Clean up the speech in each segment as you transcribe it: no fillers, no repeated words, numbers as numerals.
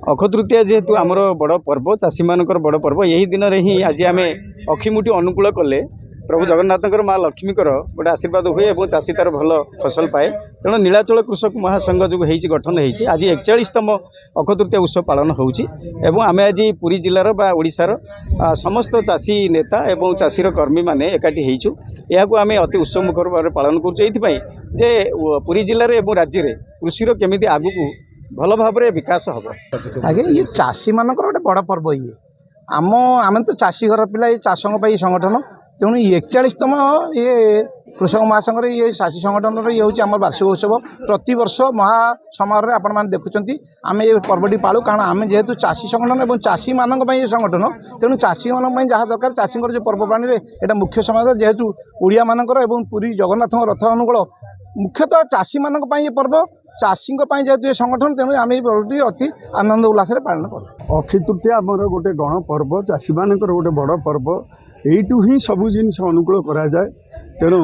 अक्षय तृतीया जेहेतु आमर बड़ पर्व चाषी मानकर बड़ पर्व यही दिन में ही आज आम अक्षिमुठी अनुकूल कले प्रभु जगन्नाथ माँ लक्ष्मीकर गोटे आशीर्वाद हुए और चाषी तार भल फसल पाए तेणु नीलाचल कृषक महासंघ जो गठन होती आज 41तम अक्षय तृतीया उत्सव पालन होमें आज पुरी जिलार बा ओडिशार समस्त चाषी नेता और चाषीर कर्मी मैंने एकाठी होइछु यह आम अति उत्सव मुखर भाव पालन करें जे पुरी जिले और राज्य में कृषि केमी आगू भल भाव विकास हम आगे ये चाषी मानक गोटे बड़ पर्व ये आम तो चाषी घर पिला ये चाषों संगठन तेणु 41तम ये कृषक महासंघ ये चाषी संगठन ये हूँ आम वार्षिक उत्सव प्रति वर्ष महासमारोह आपण मैंने देखुं आम ये पर्वटी पालू कारण आम जेहेतु चाषी संगठन और चाषी मानक ये संगठन तेणु चाषी मानक जहाँ दरकार चाषी जो पर्वपाणी यहाँ मुख्य समाज जेहेतु ओडिया मानकर एवं पुरी जगन्नाथ रथ अनुकूल मुख्यतः चाषी मानक ये पर्व चाषी जेहेतु ये संगठन तेणु आम ये पर्वटी अति आनंद उल्लास पालन कर अक्षय तृतीया आमर गोटे गण पर्व चाषी मानकर गोटे बड़ पर्व यू ही सबू जिनस अनुकूल करा जाए तेणु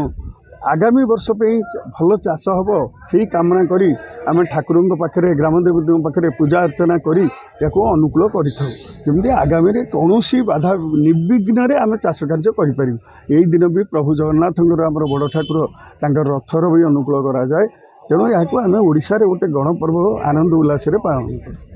आगामी वर्ष भल चाष हम से कामना करी आम ठाकुर पाखे ग्रामदेवी पाखे पूजा अर्चना करी या अनुकूल करमी आगामी कौन बाधा निर्विघ्न आम चाष कार्य करें यही दिन भी प्रभु जगन्नाथ आम बड़ ठाकुर रथर भी अनुकूल करा जाए तेणु यहाँ आम ओडिशा रे गोटे गणपर्व आनंद उल्लास पालन कर।